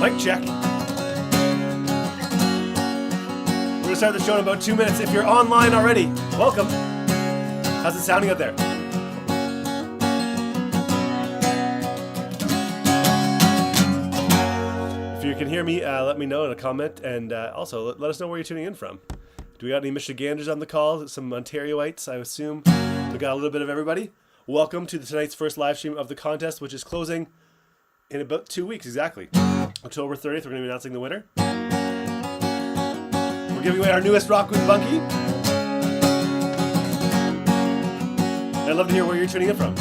Mic check. We're gonna start the show in about 2 minutes. If you're online already, welcome. How's it sounding out there? If you can hear me, let me know in a comment, and also let us know where you're tuning in from. Do we got any Michiganders on the call? Some Ontarioites, I assume. We got a little bit of everybody. Welcome to tonight's first live stream of the contest, which is closing in about 2 weeks exactly. October 30th, we're going to be announcing the winner. We're giving away our newest rock with Bunkie. I'd love to hear where you're tuning in from.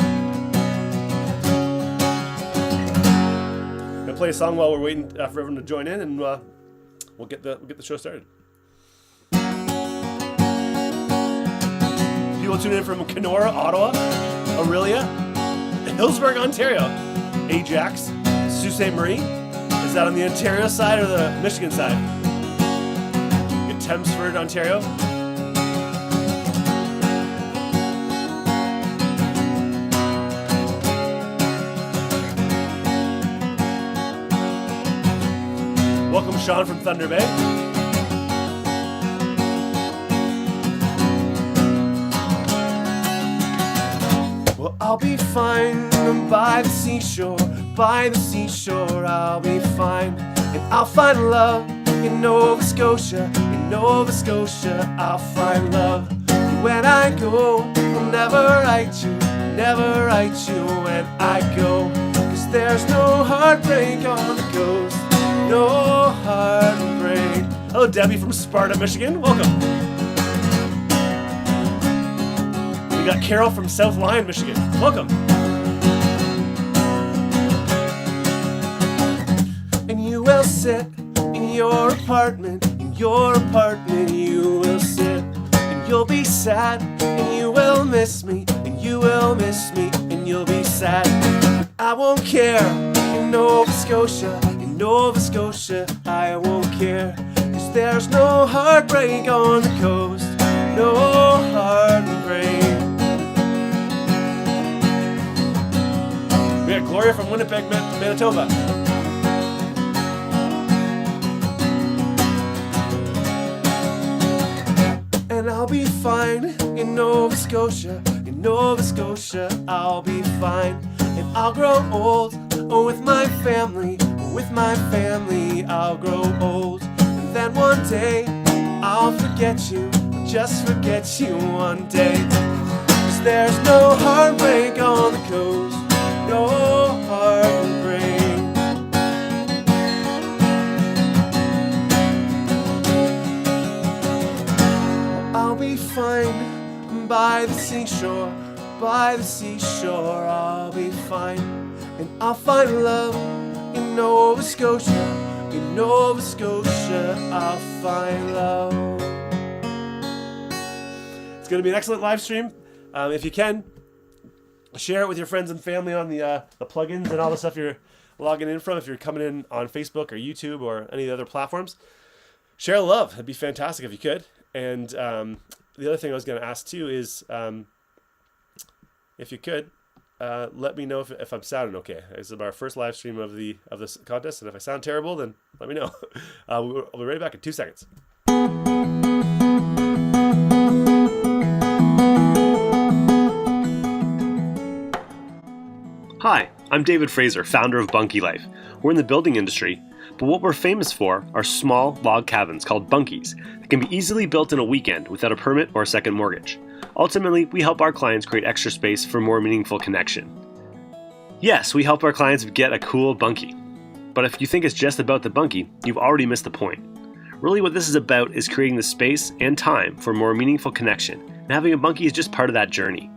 I'm going to play a song while we're waiting for everyone to join in, and we'll get the show started. People tune in from Kenora, Ottawa, Aurelia, Hillsburg, Ontario, Ajax, Sault Ste. Marie. Is that on the Ontario side or the Michigan side? Get Thamesford, Ontario. Welcome Sean from Thunder Bay. Well, I'll be fine by the seashore, I'll be fine. And I'll find love in Nova Scotia, I'll find love. And when I go, I'll never write you when I go. 'Cause there's no heartbreak on the coast, no heartbreak. Hello, Debbie from Sparta, Michigan. Welcome. We got Carol from South Lyon, Michigan. Welcome. And you will sit in your apartment, you will sit. And you'll be sad, and you will miss me, and you'll be sad. But I won't care in Nova Scotia, I won't care. 'Cause there's no heartbreak on the coast, no heartbreak. We got Gloria from Winnipeg, Manitoba. And I'll be fine in Nova Scotia, I'll be fine. And I'll grow old with my family, I'll grow old. And then one day I'll forget you, just forget you one day. 'Cause there's no heartbreak on the coast, no heartbreak. I'll be fine by the seashore, I'll be fine. And I'll find love in Nova Scotia, I'll find love. It's going to be an excellent live stream. If you can, share it with your friends and family on the plugins and all the stuff you're logging in from. If you're coming in on Facebook or YouTube or any of the other platforms, share the love. It'd be fantastic if you could. And the other thing I was going to ask too is, if you could, let me know if I'm sounding okay. This is our first live stream of this contest, and if I sound terrible, then let me know. I'll be right back in 2 seconds. Hi, I'm David Fraser, founder of Bunkie Life. We're in the building industry, but what we're famous for are small log cabins called bunkies that can be easily built in a weekend without a permit or a second mortgage. Ultimately, we help our clients create extra space for more meaningful connection. Yes, we help our clients get a cool bunkie. But if you think it's just about the bunkie, you've already missed the point. Really what this is about is creating the space and time for more meaningful connection, and having a bunkie is just part of that journey.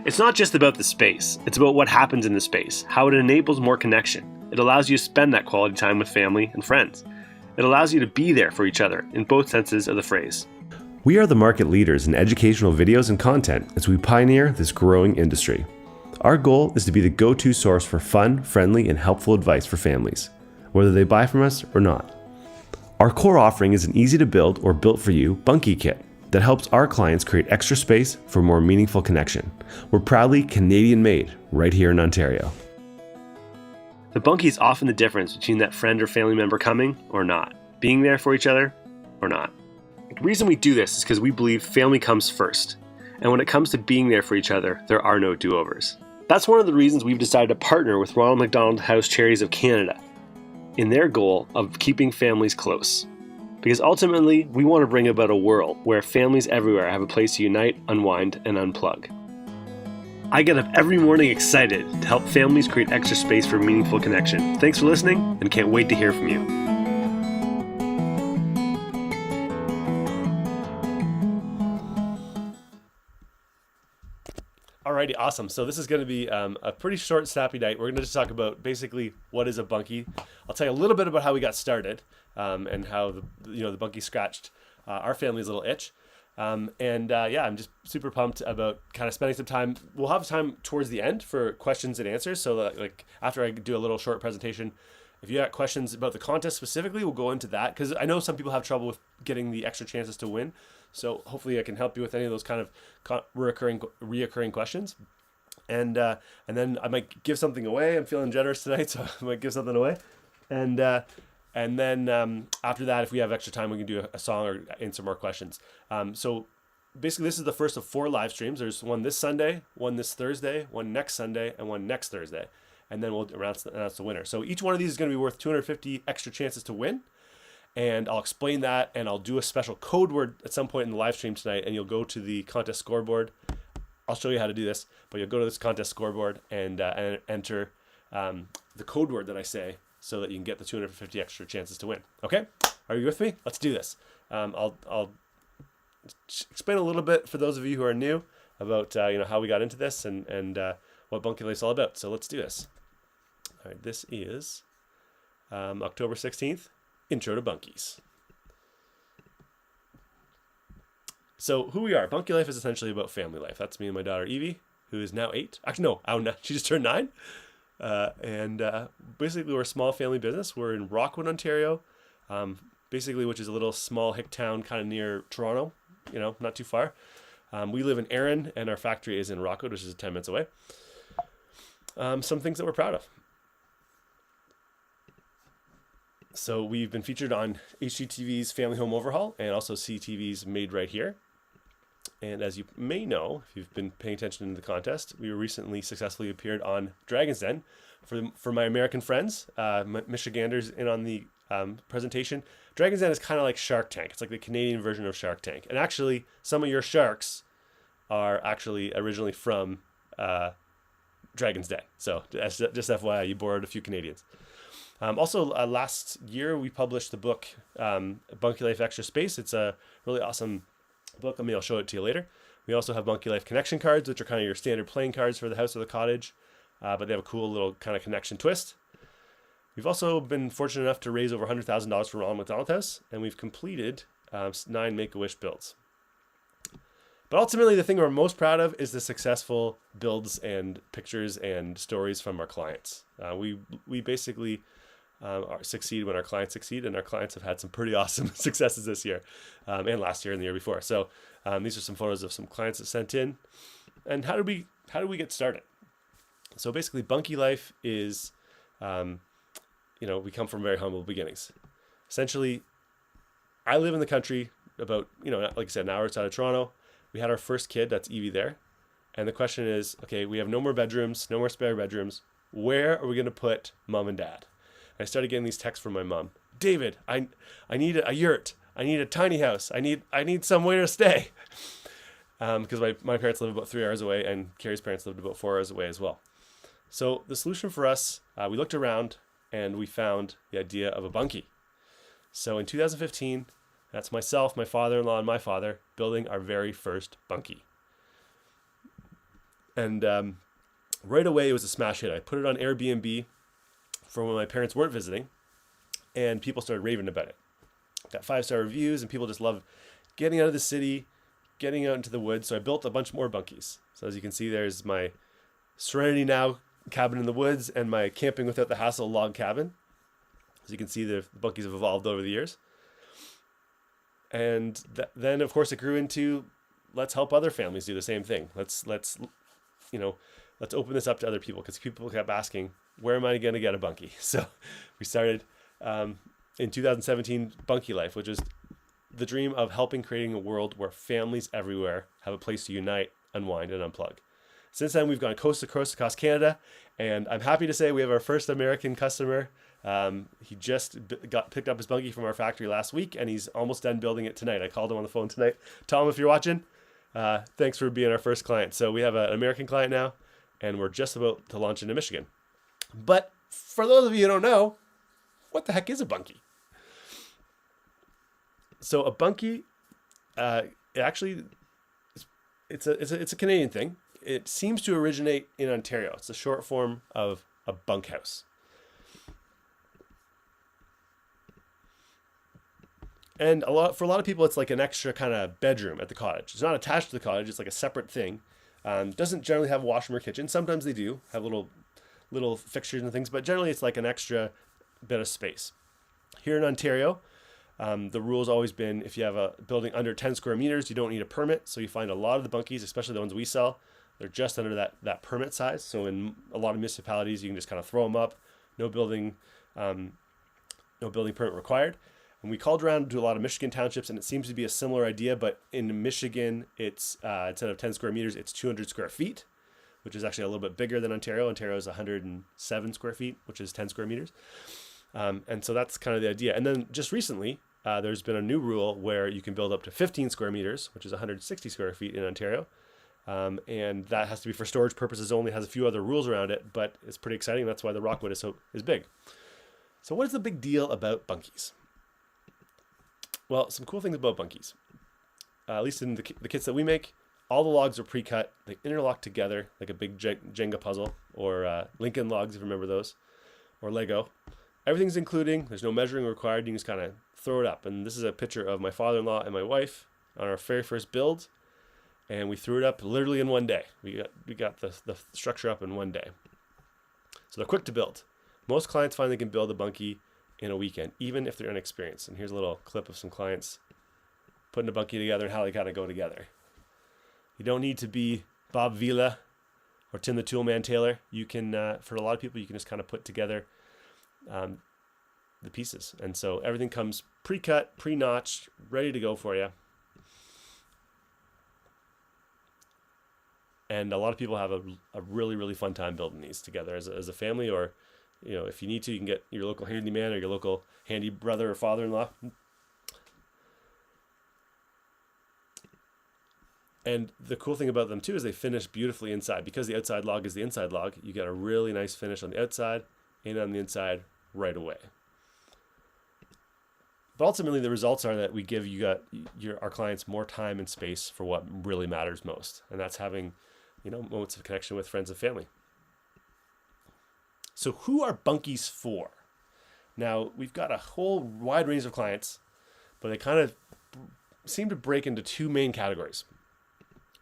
It's not just about the space, it's about what happens in the space, how it enables more connection. It allows you to spend that quality time with family and friends. It allows you to be there for each other in both senses of the phrase. We are the market leaders in educational videos and content as we pioneer this growing industry. Our goal is to be the go-to source for fun, friendly, and helpful advice for families, whether they buy from us or not. Our core offering is an easy-to-build or built-for-you Bunkie kit that helps our clients create extra space for more meaningful connection. We're proudly Canadian-made right here in Ontario. The bunkie is often the difference between that friend or family member coming or not, being there for each other or not. The reason we do this is because we believe family comes first, and when it comes to being there for each other, there are no do-overs. That's one of the reasons we've decided to partner with Ronald McDonald House Charities of Canada in their goal of keeping families close. Because ultimately, we want to bring about a world where families everywhere have a place to unite, unwind, and unplug. I get up every morning excited to help families create extra space for meaningful connection. Thanks for listening, and can't wait to hear from you. Alrighty, awesome. So this is going to be a pretty short, snappy night. We're going to just talk about basically what is a bunkie. I'll tell you a little bit about how we got started and how the bunkie scratched our family's little itch. I'm just super pumped about kind of spending some time. We'll have time towards the end for questions and answers. So like after I do a little short presentation, if you got questions about the contest specifically, we'll go into that, because I know some people have trouble with getting the extra chances to win. So hopefully I can help you with any of those kind of reoccurring questions. And then I might give something away. I'm feeling generous tonight, so I might give something away. And then after that, if we have extra time, we can do a song or answer more questions. So basically, this is the first of 4 live streams. There's one this Sunday, one this Thursday, one next Sunday, and one next Thursday. And then we'll announce the winner. So each one of these is going to be worth 250 extra chances to win. And I'll explain that, and I'll do a special code word at some point in the live stream tonight, and you'll go to the contest scoreboard. I'll show you how to do this, but you'll go to this contest scoreboard and enter the code word that I say, so that you can get the 250 extra chances to win. Okay? Are you with me? Let's do this. I'll explain a little bit for those of you who are new about how we got into this and what Bunkie Life is all about. So let's do this. All right, this is October 16th, Intro to Bunkies. So who we are. Bunkie Life is essentially about family life. That's me and my daughter Evie, who is now 8. Actually, no, she just turned 9. Basically we're a small family business. We're in Rockwood, Ontario, which is a little small hick town kind of near Toronto, not too far. We live in Erin, and our factory is in Rockwood, which is 10 minutes away. Some things that we're proud of. So we've been featured on HGTV's Family Home Overhaul and also CTV's Made Right Here. And as you may know, if you've been paying attention to the contest, we recently successfully appeared on Dragon's Den. For my American friends, Michiganders in on the presentation, Dragon's Den is kind of like Shark Tank. It's like the Canadian version of Shark Tank. And actually, some of your sharks are actually originally from Dragon's Den. So just FYI, you borrowed a few Canadians. Also, last year we published the book Bunkie Life Extra Space. It's a really awesome book. I'll show it to you later. We also have Bunkie Life connection cards, which are kind of your standard playing cards for the house or the cottage, but they have a cool little kind of connection twist. We've also been fortunate enough to raise over $100,000 for Ronald McDonald House, and we've completed 9 Make-A-Wish builds. But ultimately, the thing we're most proud of is the successful builds and pictures and stories from our clients. We basically succeed when our clients succeed, and our clients have had some pretty awesome successes this year and last year and the year before. So these are some photos of some clients that sent in. And how did we get started? So basically, Bunkie Life is, we come from very humble beginnings. Essentially, I live in the country about, like I said, an hour outside of Toronto. We had our first kid, that's Evie there. And the question is, okay, we have no more bedrooms, no more spare bedrooms. Where are we going to put mom and dad? I started getting these texts from my mom. David, I need a yurt. I need a tiny house. I need somewhere to stay. Because my parents live about 3 hours away, and Carrie's parents lived about 4 hours away as well. So the solution for us, we looked around and we found the idea of a bunkie. So in 2015, that's myself, my father-in-law, and my father building our very first bunkie. And right away, it was a smash hit. I put it on Airbnb for when my parents weren't visiting, and people started raving about it. Got 5-star reviews, and people just love getting out of the city, getting out into the woods. So I built a bunch more bunkies. So as you can see, there's my Serenity Now cabin in the woods and my Camping Without the Hassle log cabin. As you can see, the bunkies have evolved over the years. And then, of course, it grew into let's help other families do the same thing. Let's let's open this up to other people, because people kept asking, where am I going to get a Bunkie? So we started in 2017 Bunkie Life, which is the dream of helping creating a world where families everywhere have a place to unite, unwind, and unplug. Since then, we've gone coast to coast across Canada, and I'm happy to say we have our first American customer. He just picked up his Bunkie from our factory last week, and he's almost done building it tonight. I called him on the phone tonight. Tom, if you're watching, thanks for being our first client. So we have an American client now, and we're just about to launch into Michigan. But for those of you who don't know, what the heck is a Bunkie? So a Bunkie, it's a Canadian thing. It seems to originate in Ontario. It's a short form of a bunkhouse. And for a lot of people, it's like an extra kind of bedroom at the cottage. It's not attached to the cottage. It's like a separate thing. Doesn't generally have a washroom or kitchen. Sometimes they do have little fixtures and things, but generally it's like an extra bit of space. Here in Ontario, the rule's always been, if you have a building under 10 square meters, you don't need a permit. So you find a lot of the Bunkies, especially the ones we sell, they're just under that permit size. So in a lot of municipalities, you can just kind of throw them up. No building permit required. And we called around to a lot of Michigan townships, and it seems to be a similar idea, but in Michigan, it's instead of 10 square meters, it's 200 square feet, which is actually a little bit bigger than Ontario. Ontario is 107 square feet, which is 10 square meters. And so that's kind of the idea. And then just recently, there's been a new rule where you can build up to 15 square meters, which is 160 square feet in Ontario. And that has to be for storage purposes only. It has a few other rules around it, but it's pretty exciting. That's why the Rockwood is big. So what is the big deal about Bunkies? Well, some cool things about Bunkies. At least in the kits that we make, all the logs are pre-cut. They interlock together like a big Jenga puzzle, or Lincoln logs, if you remember those, or Lego. Everything's including. There's no measuring required. You can just kind of throw it up. And this is a picture of my father-in-law and my wife on our very first build. And we threw it up literally in one day. We got the structure up in one day. So they're quick to build. Most clients find they can build a Bunkie in a weekend, even if they're inexperienced. And here's a little clip of some clients putting a Bunkie together and how they kind of go together. You don't need to be Bob Vila or Tim the Toolman Taylor. You can, for a lot of people, you can just kind of put together the pieces. And so everything comes pre-cut, pre-notched, ready to go for you. And a lot of people have a really, really fun time building these together as a family, or, you know, if you need to, you can get your local handyman or your local handy brother or father-in-law. And the cool thing about them too is they finish beautifully inside. Because the outside log is the inside log, you get a really nice finish on the outside and on the inside right away. But ultimately, the results are that we give our clients more time and space for what really matters most, and that's having, moments of connection with friends and family. So who are Bunkies for? Now, we've got a whole wide range of clients, but they kind of seem to break into two main categories.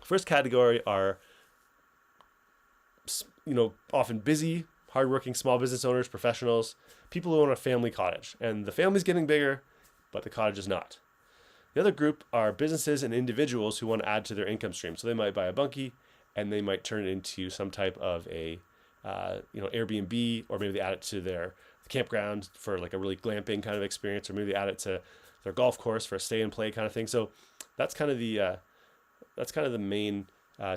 First category are, often busy, hardworking small business owners, professionals, people who own a family cottage. And the family's getting bigger, but the cottage is not. The other group are businesses and individuals who want to add to their income stream. So they might buy a Bunkie and they might turn it into some type of a Airbnb, or maybe they add it to their campground for like a really glamping kind of experience, or maybe they add it to their golf course for a stay and play kind of thing. So that's kind of the main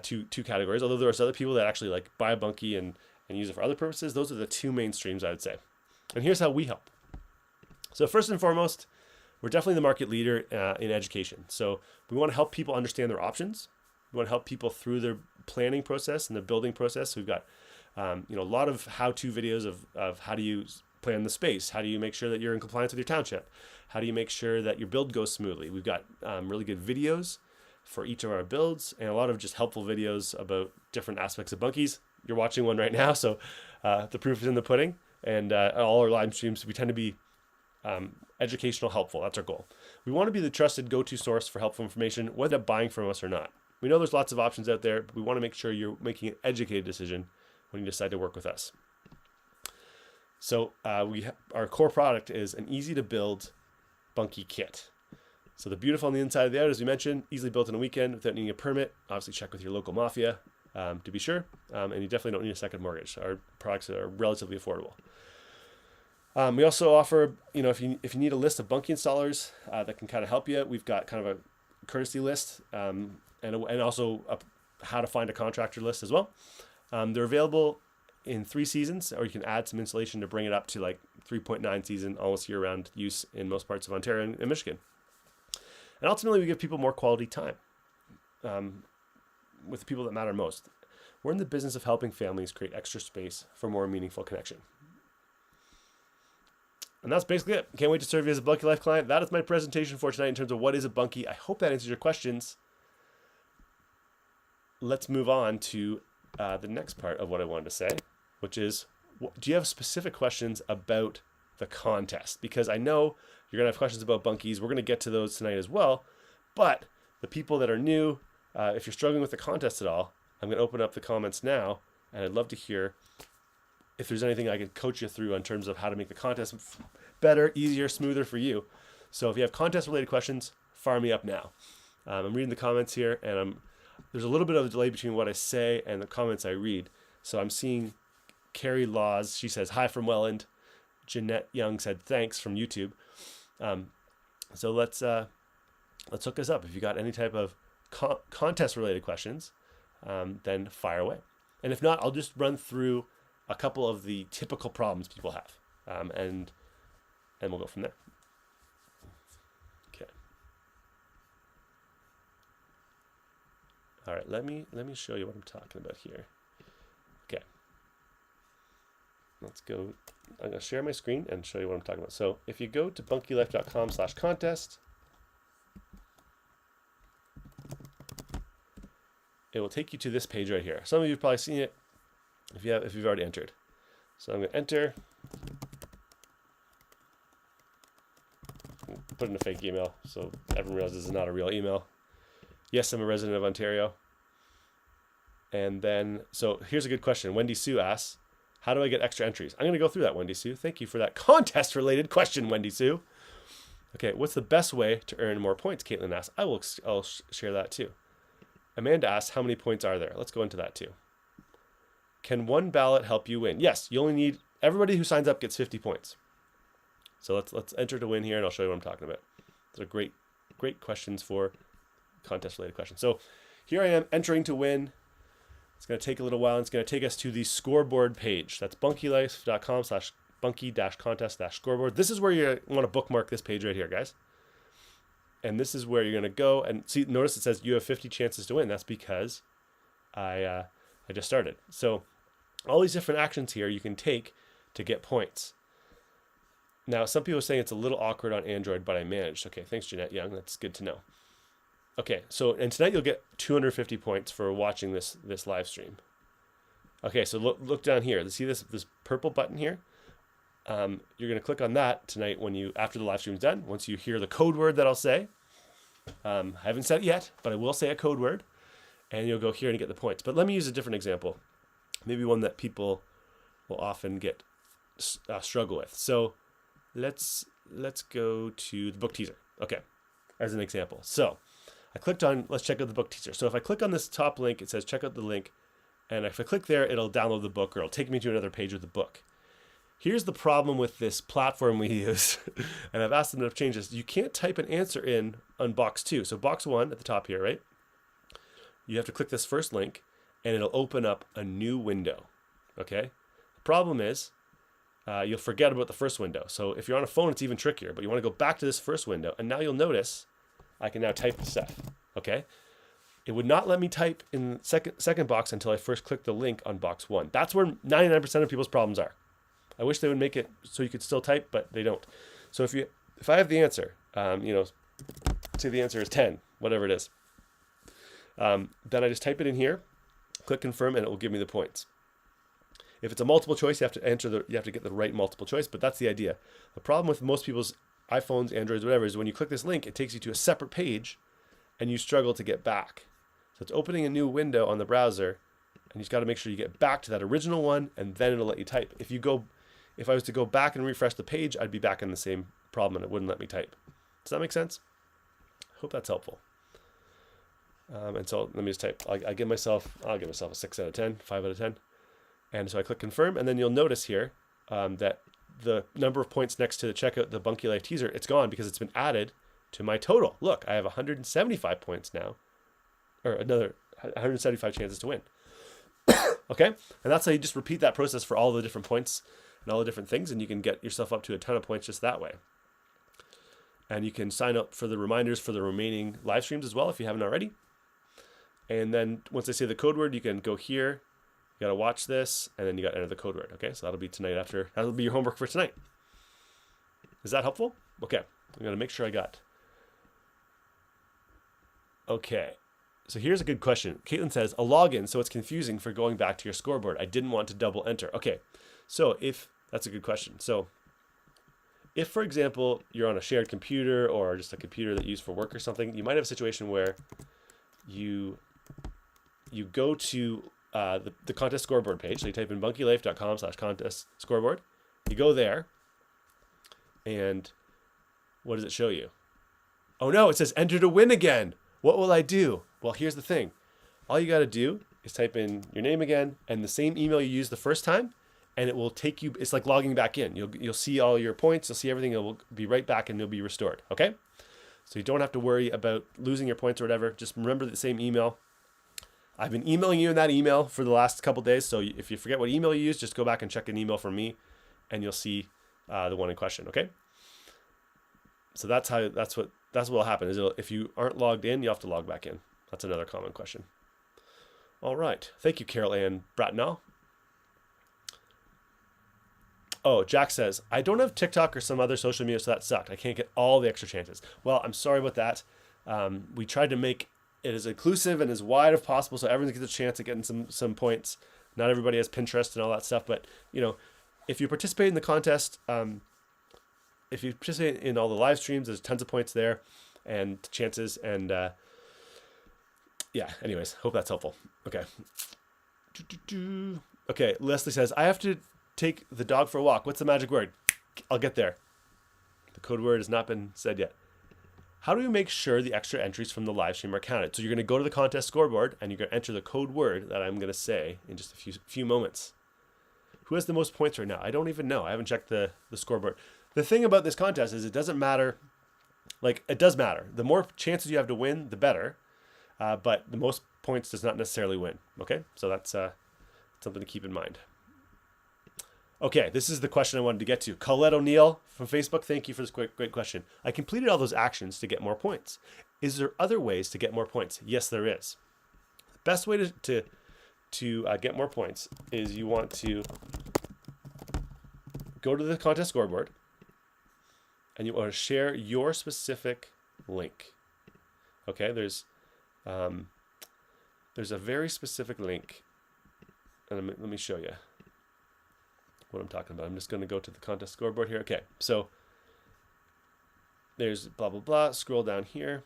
two categories. Although there's other people that actually like buy a Bunkie and use it for other purposes. Those are the two main streams, I would say. And here's how we help. So first and foremost, we're definitely the market leader in education. So we want to help people understand their options. We want to help people through their planning process and the building process. So we've got a lot of how-to videos of how do you plan the space? How do you make sure that you're in compliance with your township? How do you make sure that your build goes smoothly? We've got really good videos for each of our builds, and a lot of just helpful videos about different aspects of Bunkies. You're watching one right now, so the proof is in the pudding. And all our live streams, we tend to be educational, helpful. That's our goal. We want to be the trusted go-to source for helpful information, whether buying from us or not. We know there's lots of options out there, but we want to make sure you're making an educated decision when you decide to work with us. So our core product is an easy-to-build Bunkie kit. So the beautiful on the inside of the out, as we mentioned, easily built in a weekend without needing a permit. Obviously, check with your local mafia. to be sure. And you definitely don't need a second mortgage. Our products are relatively affordable. We also offer, if you need a list of Bunkie installers that can kind of help you, we've got kind of a courtesy list and also how to find a contractor list as well. They're available in 3 seasons, or you can add some insulation to bring it up to like 3.9 season, almost year-round use in most parts of Ontario and Michigan. And ultimately, we give people more quality time with the people that matter most. We're in the business of helping families create extra space for more meaningful connection. And that's basically it. Can't wait to serve you as a Bunkie Life client. That is my presentation for tonight in terms of what is a Bunkie. I hope that answers your questions. Let's move on to the next part of what I wanted to say, which is, do you have specific questions about the contest? Because I know you're going to have questions about Bunkies. We're going to get to those tonight as well. But the people that are new, if you're struggling with the contest at all, I'm going to open up the comments now, and I'd love to hear if there's anything I can coach you through in terms of how to make the contest better, easier, smoother for you. So if you have contest-related questions, fire me up now. I'm reading the comments here, and there's a little bit of a delay between what I say and the comments I read. So I'm seeing Carrie Laws. She says, hi from Welland. Jeanette Young said, thanks from YouTube. So let's hook us up. If you got any type of contest-related questions, then fire away. And if not, I'll just run through a couple of the typical problems people have, and we'll go from there. Okay. All right. Let me show you what I'm talking about here. Okay. Let's go. I'm going to share my screen and show you what I'm talking about. So if you go to bunkielife.com/contest, it will take you to this page right here. Some of you have probably seen it if you've already entered. So I'm going to enter, put in a fake email so everyone realizes this is not a real email. Yes, I'm a resident of Ontario. And then, so here's a good question. Wendy Sue asks, how do I get extra entries? I'm going to go through that, Wendy Sue. Thank you for that contest-related question, Wendy Sue. Okay, what's the best way to earn more points? Caitlin asks. I'll share that too. Amanda asks, how many points are there? Let's go into that too. Can one ballot help you win? Yes, you only need, everybody who signs up gets 50 points. So let's enter to win here, and I'll show you what I'm talking about. Those are great questions for contest-related questions. So here I am entering to win. It's going to take a little while, and it's going to take us to the scoreboard page. That's bunkielife.com/bunkie-contest-scoreboard. This is where you want to bookmark this page right here, guys. And this is where you're going to go and see. Notice it says you have 50 chances to win. That's because I just started. So all these different actions here you can take to get points. Now, some people are saying it's a little awkward on Android, but I managed. Okay, thanks, Jeanette Young. That's good to know. Okay, so and tonight you'll get 250 points for watching this live stream. Okay, so look down here. See this purple button here? You're going to click on that tonight after the live stream is done. Once you hear the code word that I'll say, I haven't said it yet, but I will say a code word, and you'll go here and get the points. But let me use a different example, maybe one that people will often struggle with. So let's go to the book teaser. Okay, as an example. So I clicked on, let's check out the book teaser. So if I click on this top link, it says check out the link. And if I click there, it'll download the book, or it'll take me to another page with the book. Here's the problem with this platform we use, and I've asked them to change this. You can't type an answer in on box 2. So box 1 at the top here, right? You have to click this first link, and it'll open up a new window, okay? The problem is you'll forget about the first window. So if you're on a phone, it's even trickier, but you want to go back to this first window, and now you'll notice I can now type the stuff, okay? It would not let me type in the second box until I first click the link on box 1. That's where 99% of people's problems are. I wish they would make it so you could still type, but they don't. So if I have the answer, say the answer is 10, whatever it is, then I just type it in here, click confirm, and it will give me the points. If it's a multiple choice, you have to get the right multiple choice, but that's the idea. The problem with most people's iPhones, Androids, whatever, is when you click this link, it takes you to a separate page, and you struggle to get back. So it's opening a new window on the browser, and you just got to make sure you get back to that original one, and then it'll let you type. If I was to go back and refresh the page, I'd be back in the same problem, and it wouldn't let me type. Does that make sense? I hope that's helpful. And so let me just type, I'll give myself a 6 out of 10, 5 out of 10. And so I click confirm, and then you'll notice here that the number of points next to the checkout, the Bunkie Life teaser, it's gone because it's been added to my total. Look, I have 175 points now, or another 175 chances to win. Okay, and that's how you just repeat that process for all the different points and all the different things, and you can get yourself up to a ton of points just that way. And you can sign up for the reminders for the remaining live streams as well if you haven't already. And then once I say the code word, you can go here. You got to watch this, and then you got to enter the code word. Okay, so that'll be tonight after. That'll be your homework for tonight. Is that helpful? Okay, I'm going to make sure I got. Okay, so here's a good question. Caitlin says, a login, so it's confusing for going back to your scoreboard. I didn't want to double enter. Okay, so that's a good question. So if, for example, you're on a shared computer or just a computer that you use for work or something, you might have a situation where you go to the contest scoreboard page. So you type in bunkielife.com/contest scoreboard. You go there, and what does it show you? Oh no, it says enter to win again. What will I do? Well, here's the thing. All you got to do is type in your name again and the same email you used the first time, and it will take you. It's like logging back in. You'll see all your points. You'll see everything. It will be right back, and you'll be restored. Okay. So you don't have to worry about losing your points or whatever. Just remember the same email. I've been emailing you in that email for the last couple days. So if you forget what email you used, just go back and check an email from me, and you'll see the one in question. Okay. So that's what will happen. Is if you aren't logged in, you have to log back in. That's another common question. All right. Thank you, Carol Ann Bratnall. Oh, Jack says, I don't have TikTok or some other social media, so that sucked. I can't get all the extra chances. Well, I'm sorry about that. We tried to make it as inclusive and as wide as possible so everyone gets a chance at getting some points. Not everybody has Pinterest and all that stuff, but if you participate in the contest, if you participate in all the live streams, there's tons of points there and chances. And yeah, anyways, hope that's helpful. Okay. Okay, Leslie says, I have to take the dog for a walk. What's the magic word? I'll get there. The code word has not been said yet. How do we make sure the extra entries from the live stream are counted? So you're going to go to the contest scoreboard and you're going to enter the code word that I'm going to say in just a few moments. Who has the most points right now? I don't even know. I haven't checked the scoreboard. The thing about this contest is it doesn't matter. Like, it does matter. The more chances you have to win, the better. But the most points does not necessarily win. Okay? So that's something to keep in mind. Okay, this is the question I wanted to get to. Colette O'Neill from Facebook, thank you for this great question. I completed all those actions to get more points. Is there other ways to get more points? Yes, there is. The best way to get more points is you want to go to the contest scoreboard and you want to share your specific link. Okay, there's a very specific link, and let me show you what I'm talking about. I'm just going to go to the contest scoreboard here. Okay, so there's blah, blah, blah. Scroll down here.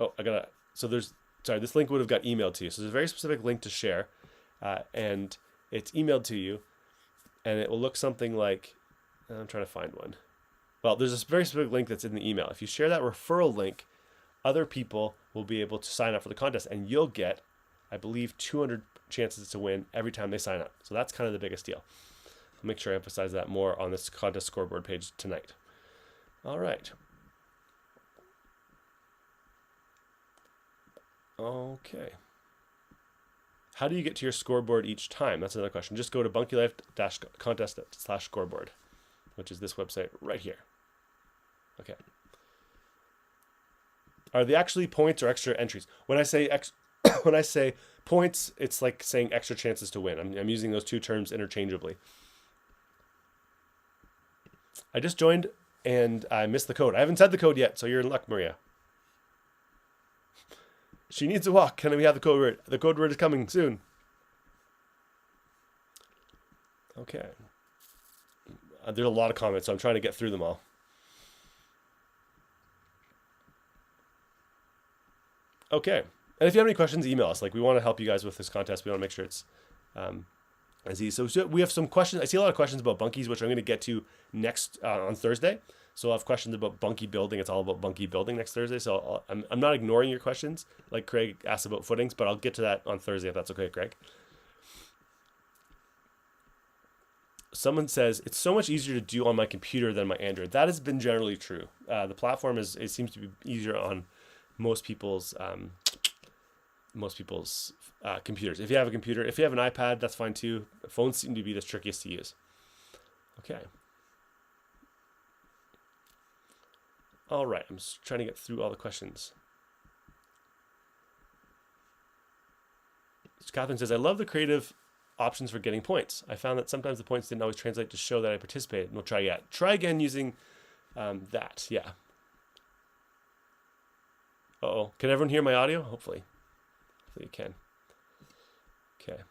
Oh, this link would have got emailed to you. So there's a very specific link to share, and it's emailed to you, and it will look something like, I'm trying to find one. Well, there's a very specific link that's in the email. If you share that referral link, other people will be able to sign up for the contest, and you'll get, I believe, 200 chances to win every time they sign up. So that's kind of the biggest deal. I'll make sure I emphasize that more on this contest scoreboard page tonight. All right. Okay. How do you get to your scoreboard each time? That's another question. Just go to bunkielife-contest/scoreboard, which is this website right here. Okay. Are they actually points or extra entries? When I say when I say points, it's like saying extra chances to win. I'm using those two terms interchangeably. I just joined and I missed the code. I haven't said the code yet, so you're in luck, Maria. She needs a walk. Can we have the code word? The code word is coming soon. Okay. There's a lot of comments, so I'm trying to get through them all. Okay. And if you have any questions, email us. Like, we want to help you guys with this contest. We want to make sure it's as easy. So we have some questions. I see a lot of questions about bunkies, which I'm going to get to next on Thursday. So I'll have questions about Bunkie building. It's all about Bunkie building next Thursday. So I'm not ignoring your questions like Craig asked about footings, but I'll get to that on Thursday if that's okay, Craig. Someone says, it's so much easier to do on my computer than my Android. That has been generally true. The platform it seems to be easier on most people's computers. If you have a computer, if you have an iPad, that's fine too. Phones seem to be the trickiest to use. Okay. All right, I'm just trying to get through all the questions. Catherine says, I love the creative options for getting points. I found that sometimes the points didn't always translate to show that I participated. We'll try again. Try again using that. Yeah. Uh-oh. Can everyone hear my audio? Hopefully. Hopefully you can. Okay.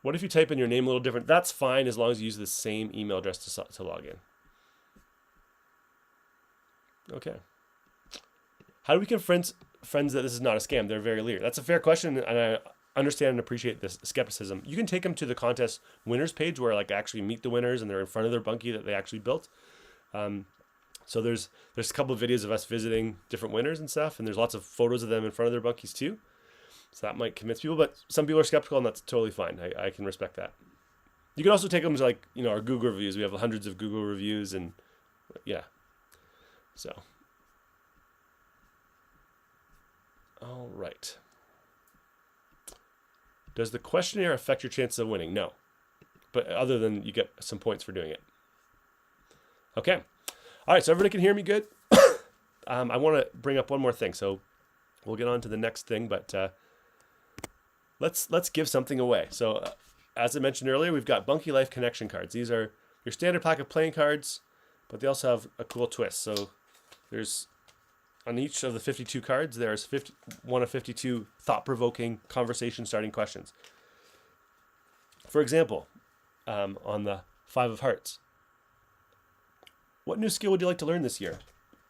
What if you type in your name a little different? That's fine as long as you use the same email address to log in. Okay. How do we convince friends that this is not a scam? They're very leery. That's a fair question, and I understand and appreciate this skepticism. You can take them to the contest winners page where like actually meet the winners and they're in front of their bunkie that they actually built. So there's a couple of videos of us visiting different winners and stuff, and there's lots of photos of them in front of their bunkies too. So that might convince people, but some people are skeptical, and that's totally fine. I can respect that. You can also take them to like, our Google reviews. We have hundreds of Google reviews, and yeah. So, all right. Does the questionnaire affect your chances of winning? No. But other than you get some points for doing it. Okay. All right, so everybody can hear me good? I want to bring up one more thing. So we'll get on to the next thing, but let's give something away. So as I mentioned earlier, we've got Bunkie Life connection cards. These are your standard pack of playing cards, but they also have a cool twist. So there's on each of the 52 cards, there's one of 52 thought-provoking conversation-starting questions. For example, on the 5 of Hearts, what new skill would you like to learn this year?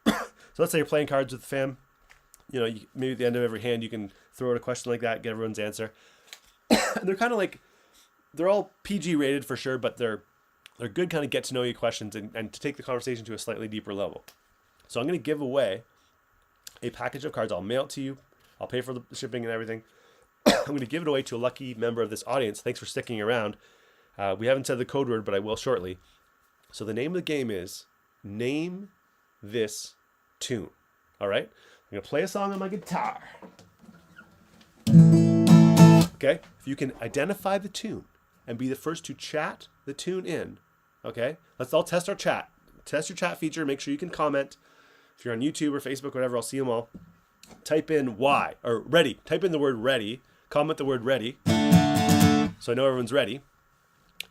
So let's say you're playing cards with the fam. Maybe at the end of every hand, you can throw out a question like that, get everyone's answer. And they're kind of like, they're all PG rated for sure, but they're good kind of get to know you questions and to take the conversation to a slightly deeper level. So I'm going to give away a package of cards. I'll mail it to you. I'll pay for the shipping and everything. I'm going to give it away to a lucky member of this audience. Thanks for sticking around. We haven't said the code word, but I will shortly. So the name of the game is Name This Tune. All right? I'm going to play a song on my guitar. Okay? If you can identify the tune and be the first to chat the tune in, okay? Let's all test our chat. Test your chat feature. Make sure you can comment. If you're on YouTube or Facebook, whatever, I'll see them all. Type in Y or ready. Type in the word ready. Comment the word ready, so I know everyone's ready.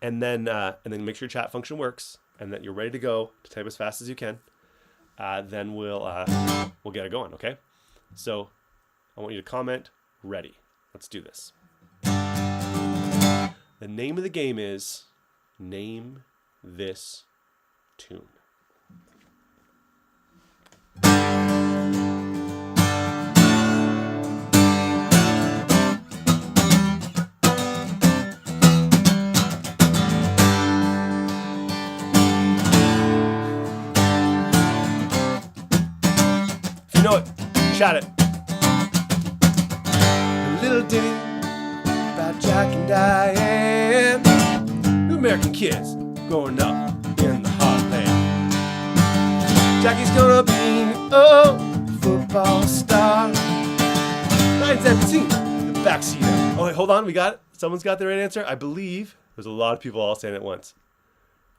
And then make sure your chat function works and that you're ready to go to type as fast as you can. Then we'll get it going. Okay. So I want you to comment ready. Let's do this. The name of the game is Name This Tune. If you know it, shout it. A little ditty about Jack and Diane, two American kids growing up in the heartland. Jackie's gonna be a football star. 917, the backseat. Oh, wait, hold on, we got it. Someone's got the right answer. I believe there's a lot of people all saying it at once.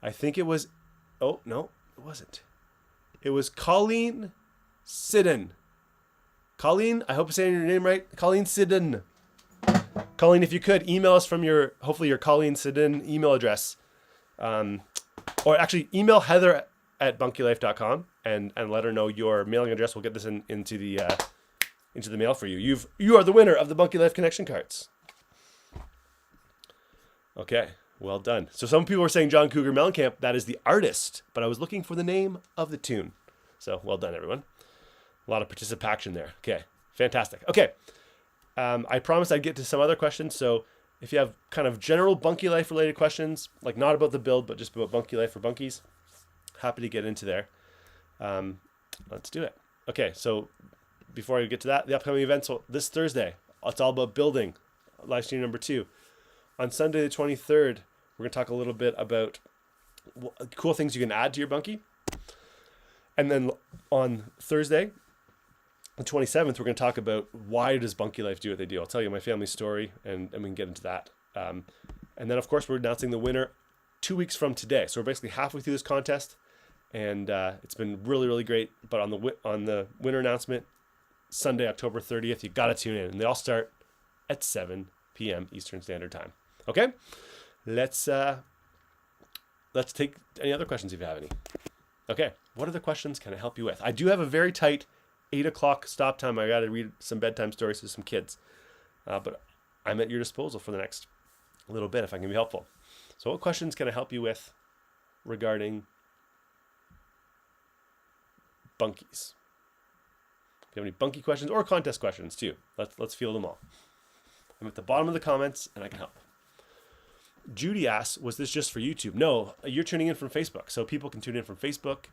I think it was, oh, no, it wasn't. It was Colleen Sidden. Colleen, I hope I'm saying your name right. Colleen Sidden. Colleen, if you could, email us from hopefully your Colleen Sidden email address. Or actually, email Heather at bunkielife.com and let her know your mailing address. We'll get this into the mail for you. You are the winner of the Bunkie Life connection cards. Okay, well done. So some people were saying John Cougar Mellencamp. That is the artist, but I was looking for the name of the tune. So well done, everyone. A lot of participation there. Okay, fantastic. Okay, I promised I'd get to some other questions. So if you have kind of general Bunkie Life related questions, like not about the build, but just about Bunkie Life for bunkies, happy to get into there. Let's do it. Okay, so before I get to that, the upcoming events. So this Thursday, it's all about building. Live stream number 2. On Sunday the 23rd, we're going to talk a little bit about cool things you can add to your bunkie. And then on Thursday, the 27th, we're going to talk about why does Bunkie Life do what they do. I'll tell you my family story, and we can get into that. And then, of course, we're announcing the winner 2 weeks from today. So we're basically halfway through this contest, and it's been really, really great. But on the winner announcement, Sunday, October 30th, you got to tune in. And they all start at 7 p.m. Eastern Standard Time. Okay? Let's take any other questions if you have any. Okay, what other questions can I help you with? I do have a very tight 8 o'clock stop time. I got to read some bedtime stories to some kids. But I'm at your disposal for the next little bit if I can be helpful. So what questions can I help you with regarding bunkies? If you have any bunkie questions or contest questions too, let's field them all. I'm at the bottom of the comments and I can help. Judy asks, was this just for YouTube? No, you're tuning in from Facebook. So people can tune in from Facebook.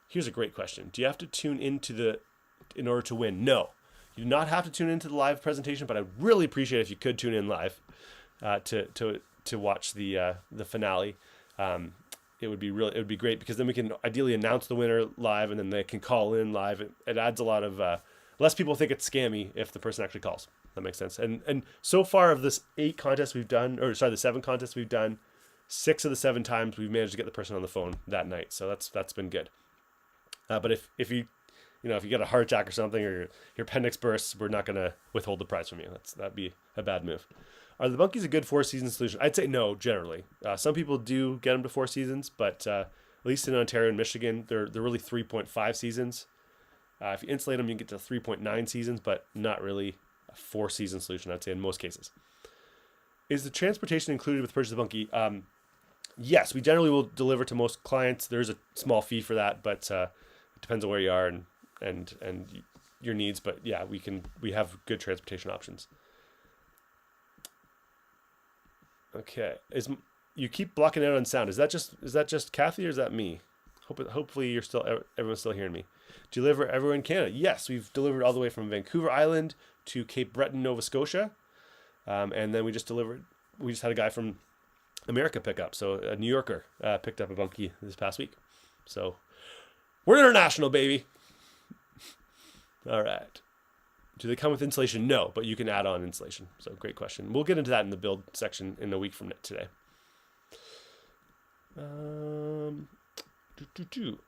Here's a great question. Do you have to tune in order to win? No, you do not have to tune into the live presentation, but I'd really appreciate if you could tune in live to watch the finale. It would be great because then we can ideally announce the winner live and then they can call in live. It adds a lot of, less people think it's scammy if the person actually calls. That makes sense. And so far of this 8 contests we've done, the 7 contests we've done, 6 of the 7 times we've managed to get the person on the phone that night. So that's been good. But if you get a heart attack or something, or your appendix bursts, we're not going to withhold the prize from you. That'd be a bad move. Are the bunkies a good 4-season solution? I'd say no, generally. Some people do get them to 4 seasons, but at least in Ontario and Michigan, they're really 3.5 seasons. If you insulate them, you can get to 3.9 seasons, but not really a 4-season solution, I'd say, in most cases. Is the transportation included with the purchase of bunkie? Yes, we generally will deliver to most clients. There's a small fee for that, but it depends on where you are and your needs. But yeah, we have good transportation options. Okay, you keep blocking out on sound. Is that just Kathy or is that me? Hopefully everyone's still hearing me. Deliver everywhere in Canada. Yes, we've delivered all the way from Vancouver Island to Cape Breton, Nova Scotia, and then we just had a guy from America pick up. So a New Yorker picked up a bunkie this past week. So we're international, baby. All right. Do they come with insulation? No, but you can add on insulation. So great question. We'll get into that in the build section in a week from today.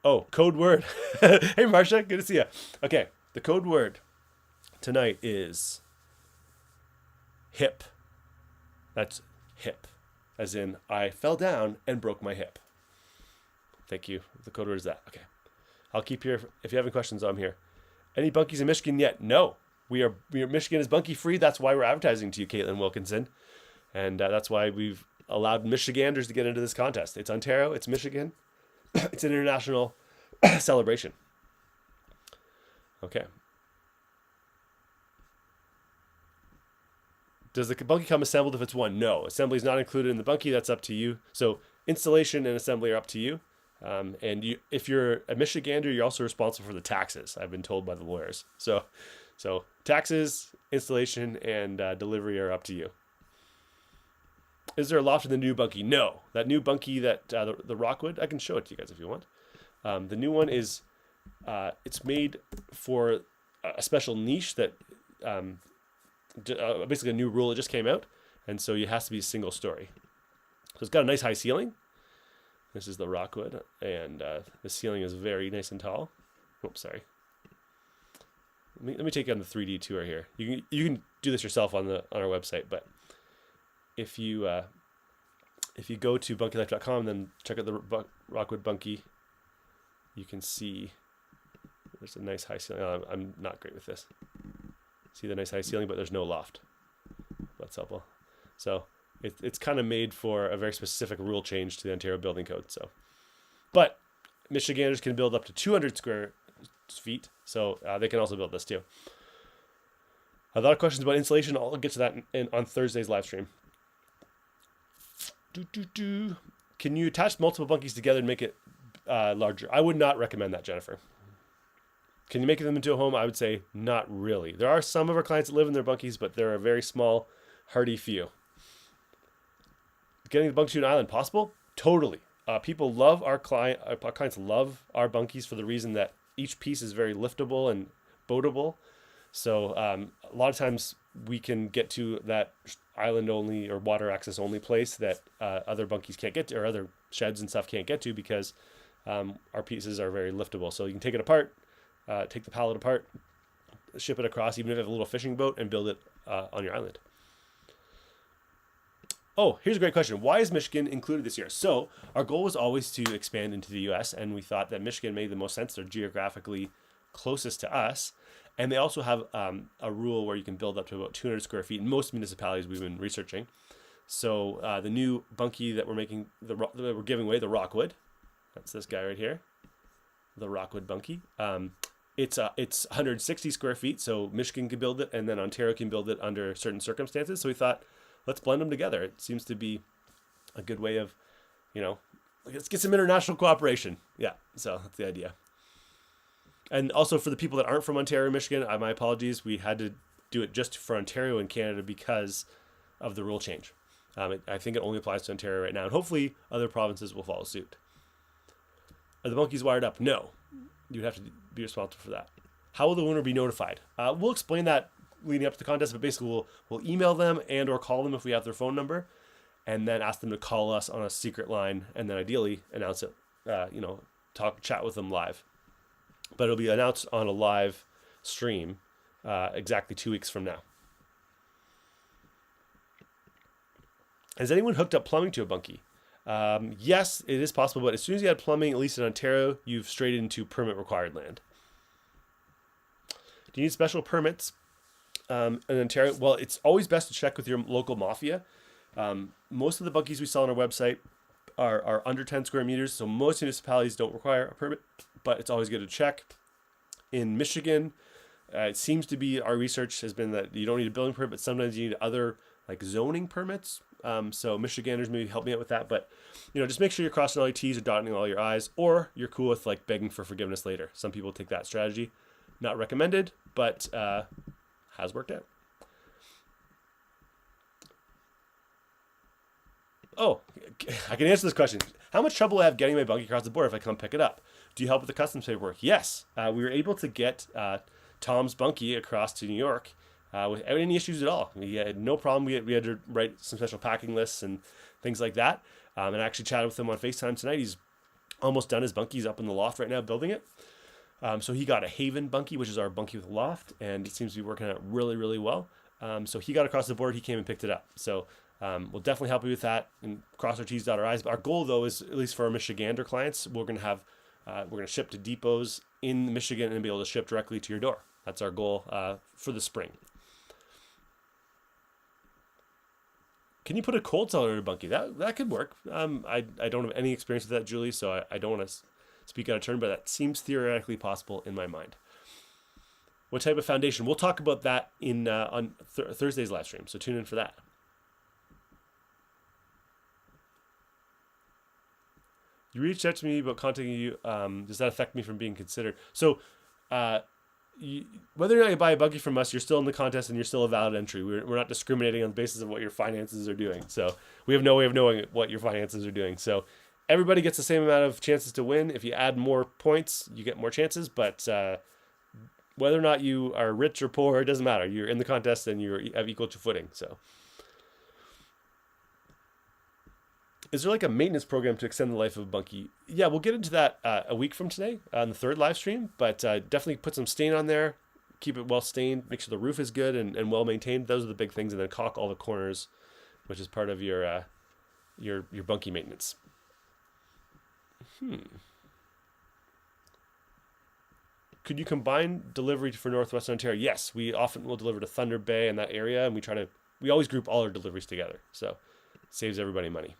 Oh, code word. Hey, Marcia, good to see you. Okay, the code word tonight is hip. That's hip, as in I fell down and broke my hip. Thank you. The code word is that. Okay, I'll keep here. If you have any questions, I'm here. Any bunkies in Michigan yet? No. Michigan is bunkie free. That's why we're advertising to you, Caitlin Wilkinson. And that's why we've allowed Michiganders to get into this contest. It's Ontario, it's Michigan. It's an international celebration. Okay. Does the bunkie come assembled if it's one? No. Assembly is not included in the bunkie. That's up to you. So installation and assembly are up to you. And if you're a Michigander, you're also responsible for the taxes, I've been told by the lawyers. So taxes, installation, and delivery are up to you. Is there a loft in the new bunkie? No. That new bunkie, that the Rockwood, I can show it to you guys if you want. The new one is, it's made for a special niche that, basically a new rule that just came out, and so it has to be a single story. So it's got a nice high ceiling. This is the Rockwood, and the ceiling is very nice and tall. Oops, sorry. Let me take you on the 3D tour here. You can do this yourself on our website, but if you go to bunkielife.com, then check out the Rockwood bunkie, you can see there's a nice high ceiling. I'm not great with this. See the nice high ceiling, but there's no loft. That's helpful. So it's kind of made for a very specific rule change to the Ontario Building Code. So, but Michiganders can build up to 200 square feet, so they can also build this too. A lot of questions about insulation. I'll get to that on Thursday's live stream. Can you attach multiple bunkies together and make it larger? I would not recommend that, Jennifer. Can you make them into a home? I would say not really. There are some of our clients that live in their bunkies, but they're a very small, hardy few. Getting the bunkie to an island possible? Totally. People love our clients love our bunkies for the reason that each piece is very liftable and boatable. So a lot of times we can get to that island only or water access only place that other bunkies can't get to, or other sheds and stuff can't get to, because our pieces are very liftable. So you can take it apart, take the pallet apart, ship it across, even if you have a little fishing boat, and build it on your island. Oh, here's a great question. Why is Michigan included this year? So our goal was always to expand into the U.S., and we thought that Michigan made the most sense. They're geographically closest to us. And they also have a rule where you can build up to about 200 square feet in most municipalities we've been researching. So the new bunkie that we're giving away, the Rockwood, that's this guy right here, the Rockwood bunkie. It's 160 square feet, so Michigan can build it, and then Ontario can build it under certain circumstances. So we thought, let's blend them together. It seems to be a good way of, let's get some international cooperation. Yeah, so that's the idea. And also for the people that aren't from Ontario, Michigan, my apologies. We had to do it just for Ontario and Canada because of the rule change. I think it only applies to Ontario right now, and hopefully other provinces will follow suit. Are the bunkies wired up? No. You'd have to be responsible for that. How will the winner be notified? We'll explain that leading up to the contest, but basically we'll email them and or call them if we have their phone number, and then ask them to call us on a secret line, and then ideally announce it, chat with them live. But it'll be announced on a live stream exactly 2 weeks from now. Has anyone hooked up plumbing to a bunkie? Yes, it is possible, but as soon as you had plumbing, at least in Ontario, you've strayed into permit required land. Do you need special permits in Ontario? Well, it's always best to check with your local mafia. Most of the bunkies we sell on our website are under 10 square meters, so most municipalities don't require a permit, but it's always good to check. In Michigan, it seems to be, our research has been that you don't need a building permit, but sometimes you need other like zoning permits. So Michiganders maybe help me out with that, but just make sure you're crossing all your T's or dotting all your I's, or you're cool with like begging for forgiveness later. Some people take that strategy. Not recommended, but has worked out. Oh, I can answer this question. How much trouble will I have getting my bunkie across the border if I come pick it up? Do you help with the customs paperwork? Yes. We were able to get Tom's bunkie across to New York without any issues at all. We had no problem. We had to write some special packing lists and things like that. And I actually chatted with him on FaceTime tonight. He's almost done his bunkie. He's up in the loft right now building it. So he got a Haven bunkie, which is our bunkie with a loft, and it seems to be working out really, really well. So he got across the board. He came and picked it up. So we'll definitely help you with that and cross our T's, dot our I's. But our goal, though, is at least for our Michigander clients, we're going to ship to depots in Michigan and be able to ship directly to your door. That's our goal for the spring. Can you put a cold cellar in a bunkie? That could work. I don't have any experience with that, Julie, so I don't want to speak out of turn, but that seems theoretically possible in my mind. What type of foundation? We'll talk about that in on Thursday's live stream, so tune in for that. You reached out to me about contacting you. Does that affect me from being considered? So whether or not you buy a bunkie from us, you're still in the contest and you're still a valid entry. We're not discriminating on the basis of what your finances are doing. So we have no way of knowing what your finances are doing. So everybody gets the same amount of chances to win. If you add more points, you get more chances. But whether or not you are rich or poor, it doesn't matter. You're in the contest and you have equal footing. So, is there like a maintenance program to extend the life of a bunkie? Yeah, we'll get into that a week from today on the third live stream. But definitely put some stain on there. Keep it well stained. Make sure the roof is good and well maintained. Those are the big things. And then caulk all the corners, which is part of your bunkie maintenance. Could you combine delivery for Northwestern Ontario? Yes, we often will deliver to Thunder Bay and that area, and we always group all our deliveries together, so it saves everybody money.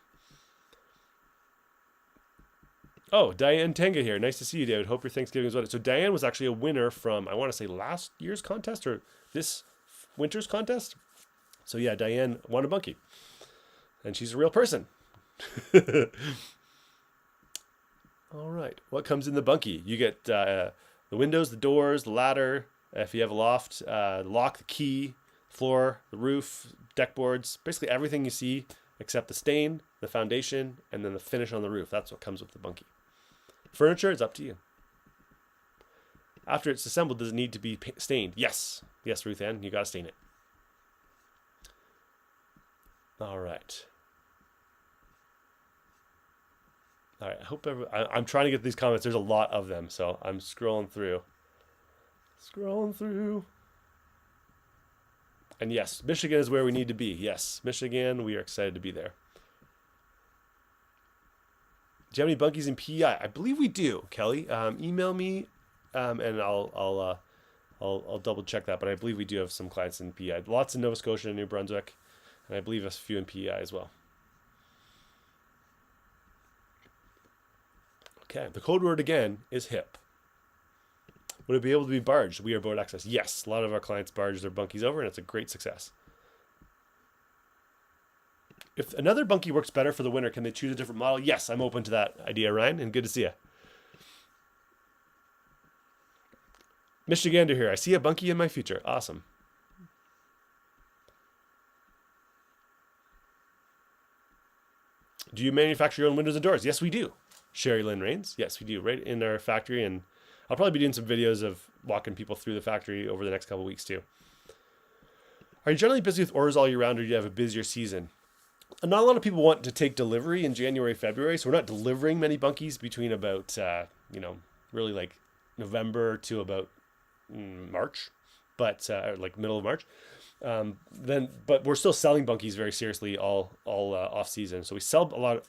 Oh, Diane Tenga here. Nice to see you, David. Hope your Thanksgiving is well. So Diane was actually a winner from, I want to say, last year's contest or this winter's contest. So yeah, Diane won a bunkie, and she's a real person. All right. What comes in the bunkie? You get the windows, the doors, the ladder. If you have a loft, the lock, the key, floor, the roof, deck boards, basically everything you see except the stain, the foundation, and then the finish on the roof. That's what comes with the bunkie. Furniture is up to you. After it's assembled, does it need to be stained? Yes. Yes, Ruth Ann, you got to stain it. All right. All right. I hope I'm trying to get these comments. There's a lot of them, so I'm scrolling through. And yes, Michigan is where we need to be. Yes, Michigan, we are excited to be there. Do you have any bunkies in PEI? I believe we do, Kelly. Email me, and I'll double check that. But I believe we do have some clients in PEI. Lots in Nova Scotia and New Brunswick, and I believe a few in PEI as well. Okay, the code word again is hip. Would it be able to be barged? We are boat access. Yes, a lot of our clients barge their bunkies over, and it's a great success. If another bunkie works better for the winter, can they choose a different model? Yes, I'm open to that idea, Ryan, and good to see you. Michigander here. I see a bunkie in my future. Awesome. Do you manufacture your own windows and doors? Yes, we do. Sherry Lynn Rains. Yes, we do. Right in our factory, and I'll probably be doing some videos of walking people through the factory over the next couple of weeks too. Are you generally busy with orders all year round, or do you have a busier season? Not a lot of people want to take delivery in January, February, so we're not delivering many bunkies between about, really like November to about March, but like middle of March. But we're still selling bunkies very seriously all off season. So we sell a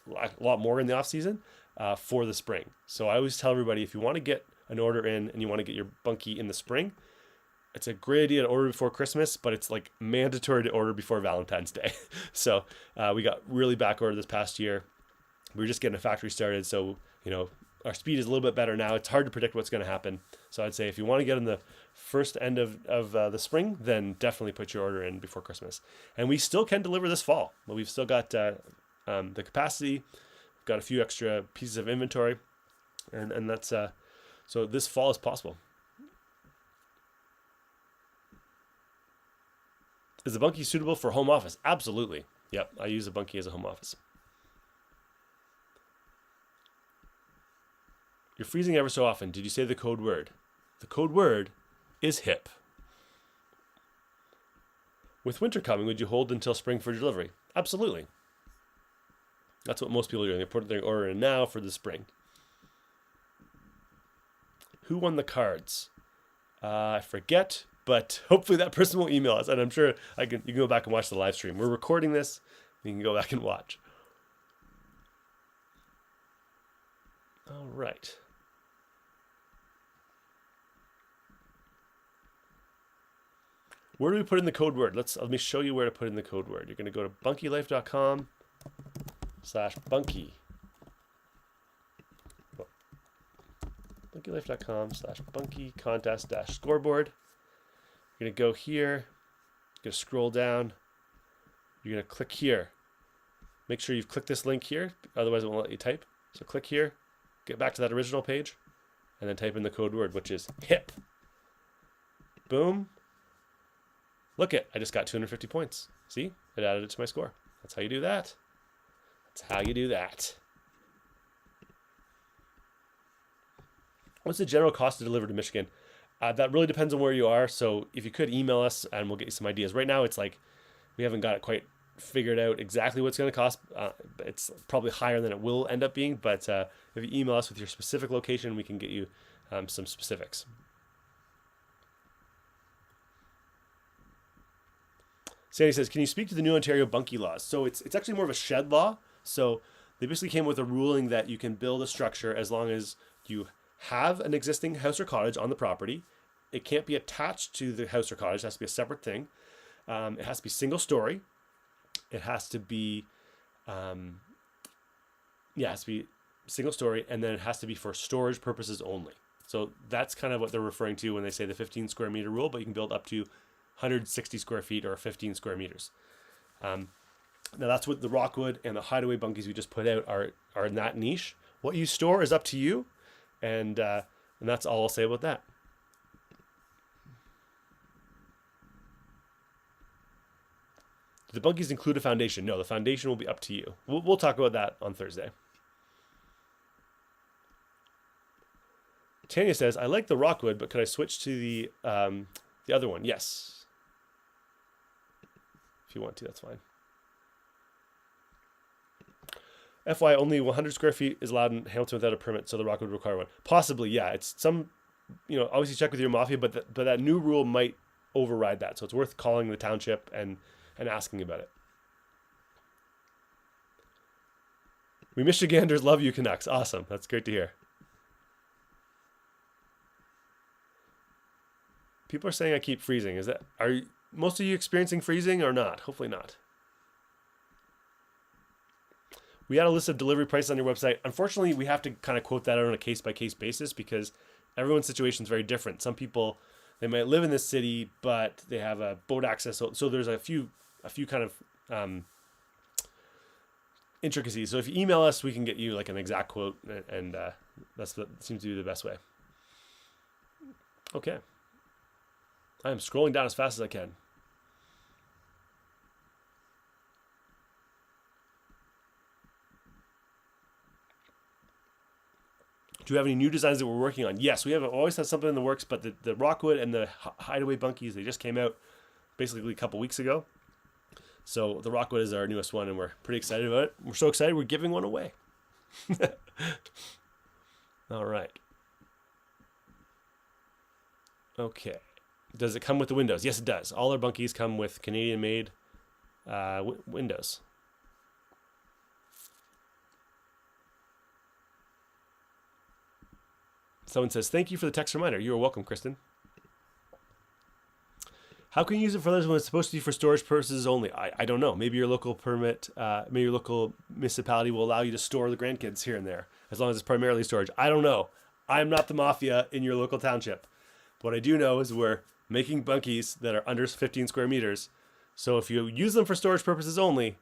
lot more in the off season for the spring. So I always tell everybody, if you want to get an order in and you want to get your bunkie in the spring, it's a great idea to order before Christmas, but it's like mandatory to order before Valentine's Day. So we got really back ordered this past year. We were just getting a factory started, so our speed is a little bit better now. It's hard to predict what's going to happen. So I'd say if you want to get in the first end of the spring, then definitely put your order in before Christmas. And we still can deliver this fall. But we've still got the capacity. We've got a few extra pieces of inventory, and that's so this fall is possible. Is the bunkie suitable for home office? Absolutely. Yep, I use a bunkie as a home office. You're freezing ever so often. Did you say the code word? The code word is hip. With winter coming, would you hold until spring for delivery? Absolutely. That's what most people are doing. They put their order in now for the spring. Who won the cards? I forget, but hopefully that person will email us, and I'm sure you can go back and watch the live stream. We're recording this. You can go back and watch. All right. Where do we put in the code word? Let me show you where to put in the code word. You're going to go to bunkielife.com/bunkie. bunkielife.com/bunkie contest-scoreboard. You're going to go here. You're going to scroll down. You're going to click here. Make sure you've clicked this link here, otherwise it won't let you type. So click here, get back to that original page, and then type in the code word, which is HIP. Boom. Look it, I just got 250 points. See, it added it to my score. That's how you do that. What's the general cost to deliver to Michigan? That really depends on where you are. So if you could email us and we'll get you some ideas. Right now, it's like we haven't got it quite figured out exactly what it's going to cost. It's probably higher than it will end up being. But if you email us with your specific location, we can get you some specifics. Sandy says, can you speak to the new Ontario bunkie laws? So it's actually more of a shed law. So they basically came with a ruling that you can build a structure as long as you have an existing house or cottage on the property. It can't be attached to the house or cottage. It has to be a separate thing. It has to be single story. It has to be, it has to be single story, and then it has to be for storage purposes only. So that's kind of what they're referring to when they say the 15 square meter rule, but you can build up to 160 square feet or 15 square meters. Now that's what the Rockwood and the Hideaway Bunkies we just put out are in that niche. What you store is up to you, and that's all I'll say about that. Do the Bunkies include a foundation? No, the foundation will be up to you. We'll talk about that on Thursday. Tanya says, I like the Rockwood, but could I switch to the other one? Yes. If you want to, that's fine. FY, only 100 square feet is allowed in Hamilton without a permit, so the Rockwood would require one. Possibly, yeah. It's some, obviously check with your mafia, but that new rule might override that. So it's worth calling the township and asking about it. We Michiganders love you, Canucks. Awesome. That's great to hear. People are saying I keep freezing. Are most of you experiencing freezing or not? Hopefully not. We had a list of delivery prices on your website. Unfortunately, we have to kind of quote that out on a case-by-case basis because everyone's situation is very different. Some people, they might live in this city, but they have a boat access. So there's a few kind of intricacies. So if you email us, we can get you like an exact quote, and that seems to be the best way. Okay. I am scrolling down as fast as I can. Do you have any new designs that we're working on? Yes, we have always had something in the works, but the Rockwood and the Hideaway Bunkies, they just came out basically a couple weeks ago. So the Rockwood is our newest one, and we're pretty excited about it. We're so excited, we're giving one away. All right. Okay. Does it come with the windows? Yes, it does. All our Bunkies come with Canadian-made windows. Someone says, thank you for the text reminder. You are welcome, Kristen. How can you use it for others when it's supposed to be for storage purposes only? I don't know. Maybe your local permit, maybe your local municipality will allow you to store the grandkids here and there, as long as it's primarily storage. I don't know. I'm not the mafia in your local township. What I do know is we're making Bunkies that are under 15 square meters. So if you use them for storage purposes only,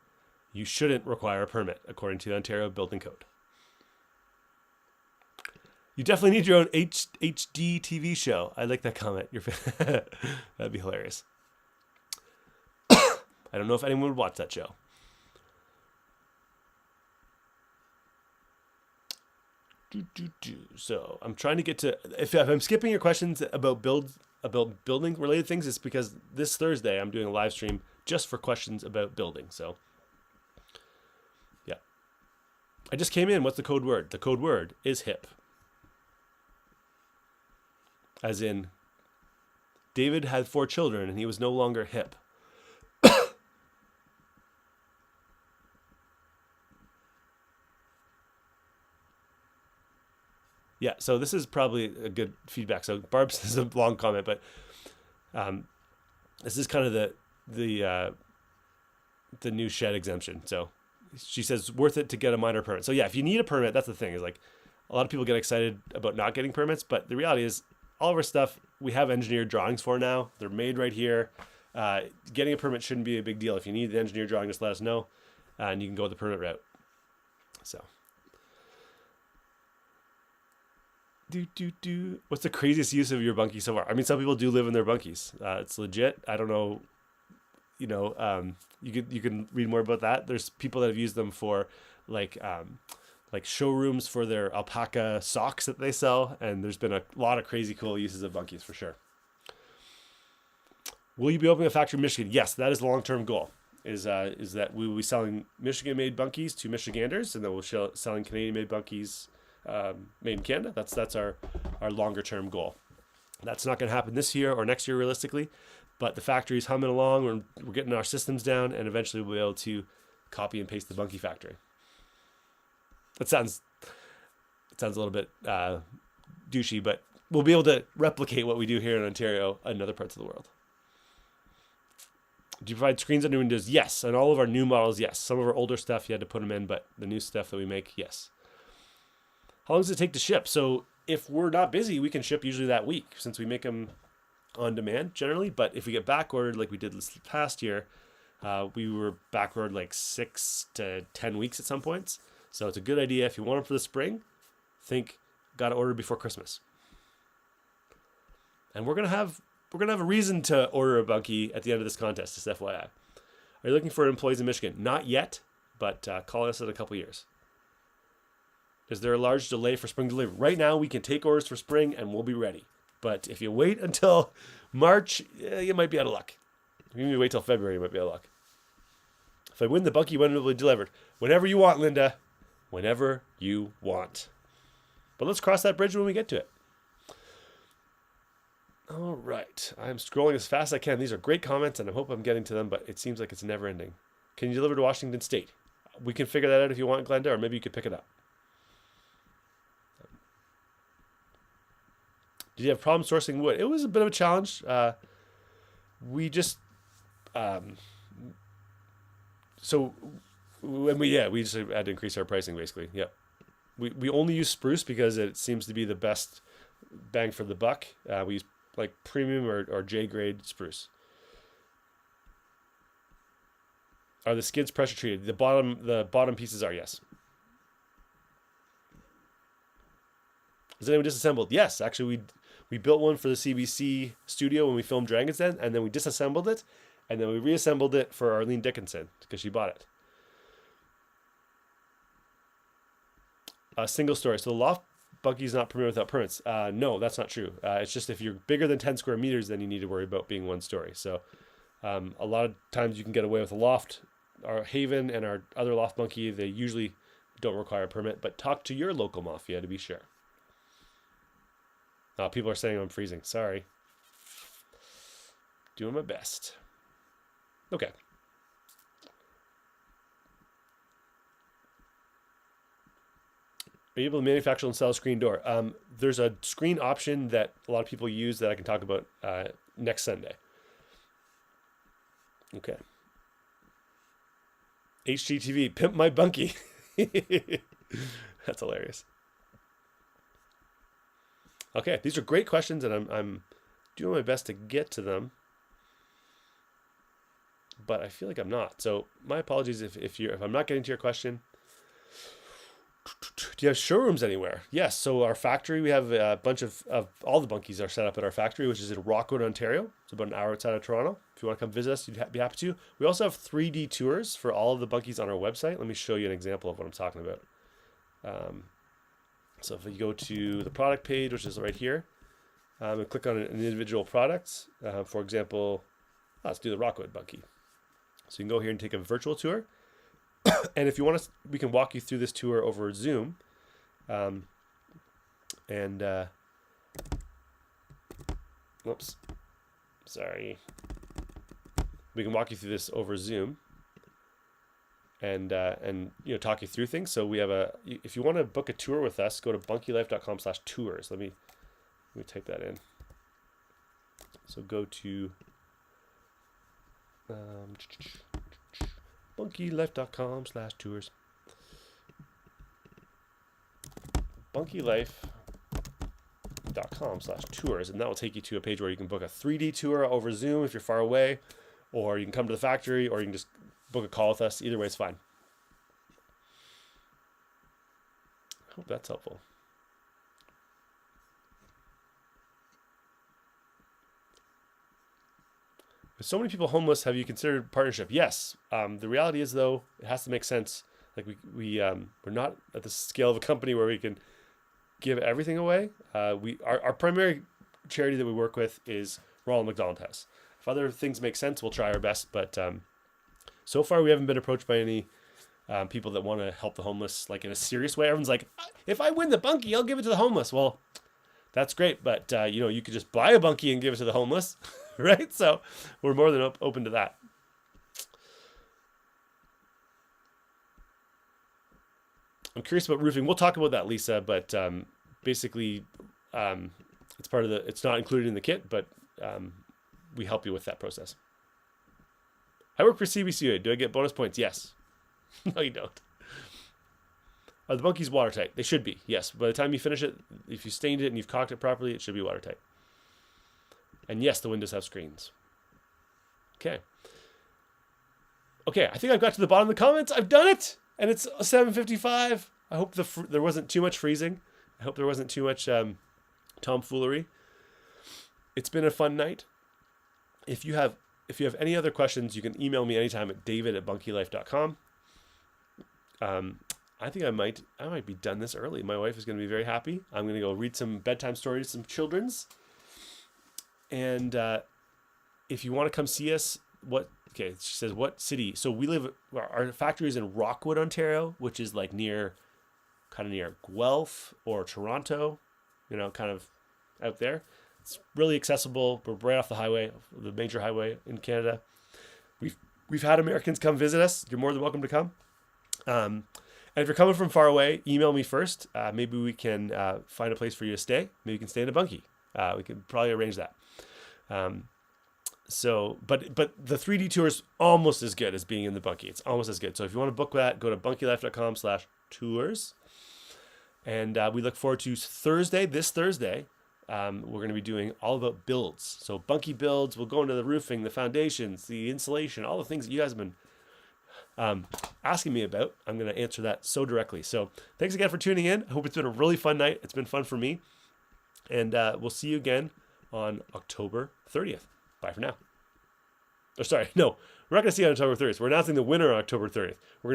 you shouldn't require a permit, according to the Ontario Building Code. You definitely need your own HD TV show. I like that comment. That'd be hilarious. I don't know if anyone would watch that show. So I'm trying to get to. If I'm skipping your questions about building related things, it's because this Thursday I'm doing a live stream just for questions about building. So yeah, I just came in. What's the code word? The code word is hip. As in, David had 4 children and he was no longer hip. Yeah, so this is probably a good feedback. So Barb says a long comment, but this is kind of the new shed exemption. So she says worth it to get a minor permit. So yeah, if you need a permit, that's the thing. Is like a lot of people get excited about not getting permits, but the reality is all of our stuff we have engineered drawings for now. They're made right here. Getting a permit shouldn't be a big deal. If you need the engineered drawing, just let us know, and you can go the permit route. So. What's the craziest use of your Bunkie so far? I mean, some people do live in their Bunkies. It's legit. I don't know. You can read more about that. There's people that have used them for like showrooms for their alpaca socks that they sell, and there's been a lot of crazy cool uses of Bunkies for sure. Will you be opening a factory in Michigan? Yes, that is the long-term goal. Is that we will be selling Michigan-made Bunkies to Michiganders, and then we'll selling Canadian-made Bunkies made in Canada. That's our longer term goal. That's not going to happen this year or next year realistically, but the factory's humming along. We're getting our systems down, and eventually we'll be able to copy and paste the Bunkie factory. That sounds a little bit douchey, but we'll be able to replicate what we do here in Ontario in other parts of the world. Do you provide screens on new windows? Yes. On all of our new models, yes. Some of our older stuff you had to put them in, but the new stuff that we make, yes. How long does it take to ship? So if we're not busy, we can ship usually that week since we make them on demand generally. But if we get back ordered like we did this past year, We were backward like 6 to 10 weeks at some points. So it's a good idea if you want them for the spring. Think, got to order before Christmas. And we're gonna have a reason to order a Bunkie at the end of this contest. Just FYI. Are you looking for employees in Michigan? Not yet, but call us in a couple years. Is there a large delay for spring delivery? Right now, we can take orders for spring and we'll be ready. But if you wait until March, you might be out of luck. If you wait till February, you might be out of luck. If I win the Bunkie, when it will be delivered? Whenever you want, Linda. Whenever you want. But let's cross that bridge when we get to it. All right. I'm scrolling as fast as I can. These are great comments, and I hope I'm getting to them, but it seems like it's never ending. Can you deliver to Washington State? We can figure that out if you want, Glenda, or maybe you could pick it up. Did you have problems sourcing wood? It was a bit of a challenge. We just, we just had to increase our pricing basically. Yep. We only use spruce because it seems to be the best bang for the buck. We use like premium or J grade spruce. Are the skids pressure treated? The bottom pieces are, yes. Is anyone disassembled? Yes, actually we built one for the CBC studio when we filmed Dragon's Den, and then we disassembled it, and then we reassembled it for Arlene Dickinson because she bought it. A single story. So the loft Bunkie is not permitted without permits. No, that's not true. It's just if you're bigger than 10 square meters, then you need to worry about being one story. So a lot of times you can get away with a loft. Our Haven and our other loft Bunkie, they usually don't require a permit, but talk to your local mafia to be sure. People are saying I'm freezing. Sorry. Doing my best. Okay. Are you able to manufacture and sell a screen door? There's a screen option that a lot of people use that I can talk about next Sunday. Okay. HGTV, pimp my Bunkie. That's hilarious. Okay, these are great questions, and I'm doing my best to get to them, but I feel like I'm not. So my apologies if I'm not getting to your question. Do you have showrooms anywhere? Yes. So our factory, we have a bunch of all the Bunkies are set up at our factory, which is in Rockwood, Ontario. It's about an hour outside of Toronto. If you want to come visit us, you'd be happy to. We also have 3D tours for all of the Bunkies on our website. Let me show you an example of what I'm talking about. So if you go to the product page, which is right here, and click on an individual product, for example, let's do the Rockwood Bunkie. So you can go here and take a virtual tour. And if you want us, we can walk you through this tour over Zoom. Whoops, sorry. We can walk you through this over Zoom. And talk you through things. So we have if you want to book a tour with us, go to bunkielife.com/tours. Let me type that in. So go to bunkielife.com/tours. bunkielife.com/tours, and that will take you to a page where you can book a 3D tour over Zoom if you're far away, or you can come to the factory, or you can just book a call with us. Either way is fine. I hope that's helpful. With so many people homeless, have you considered partnership? Yes. The reality is, though, it has to make sense. Like we're not at the scale of a company where we can give everything away. Our primary charity that we work with is Ronald McDonald House. If other things make sense, we'll try our best. But so far, we haven't been approached by any people that want to help the homeless like in a serious way. Everyone's like, if I win the Bunkie, I'll give it to the homeless. Well, that's great, but you could just buy a Bunkie and give it to the homeless, right? So we're more than open to that. I'm curious about roofing. We'll talk about that, Lisa, but basically it's not included in the kit, but we help you with that process. I work for CBCA. Do I get bonus points? Yes. No, you don't. Are the Bunkies watertight? They should be, yes. By the time you finish it, if you stained it and you've caulked it properly, it should be watertight. And yes, the windows have screens. Okay. Okay, I think I've got to the bottom of the comments. I've done it, and it's 7:55. I hope there wasn't too much freezing. I hope there wasn't too much tomfoolery. It's been a fun night. If you have any other questions, you can email me anytime at david@bunkielife.com. I think I might be done this early. My wife is going to be very happy. I'm going to go read some bedtime stories, some children's. And if you want to come see us, she says, what city? So our factory is in Rockwood, Ontario, which is like kind of near Guelph or Toronto, kind of out there. It's really accessible. We're right off the highway, the major highway in Canada. We've had Americans come visit us. You're more than welcome to come. And if you're coming from far away, email me first. Maybe we can find a place for you to stay. Maybe you can stay in a bunkie. We can probably arrange that. But the 3D tour is almost as good as being in the bunkie. It's almost as good. So if you want to book that, go to bunkielife.com/tours. And we look forward to this Thursday. We're going to be doing all about builds. So bunkie builds, we'll go into the roofing, the foundations, the insulation, all the things that you guys have been asking me about. I'm going to answer that so directly. So thanks again for tuning in. I hope it's been a really fun night. It's been fun for me. And we'll see you again on October 30th. Bye for now. We're not going to see you on October 30th. We're announcing the winner on October 30th. We're going to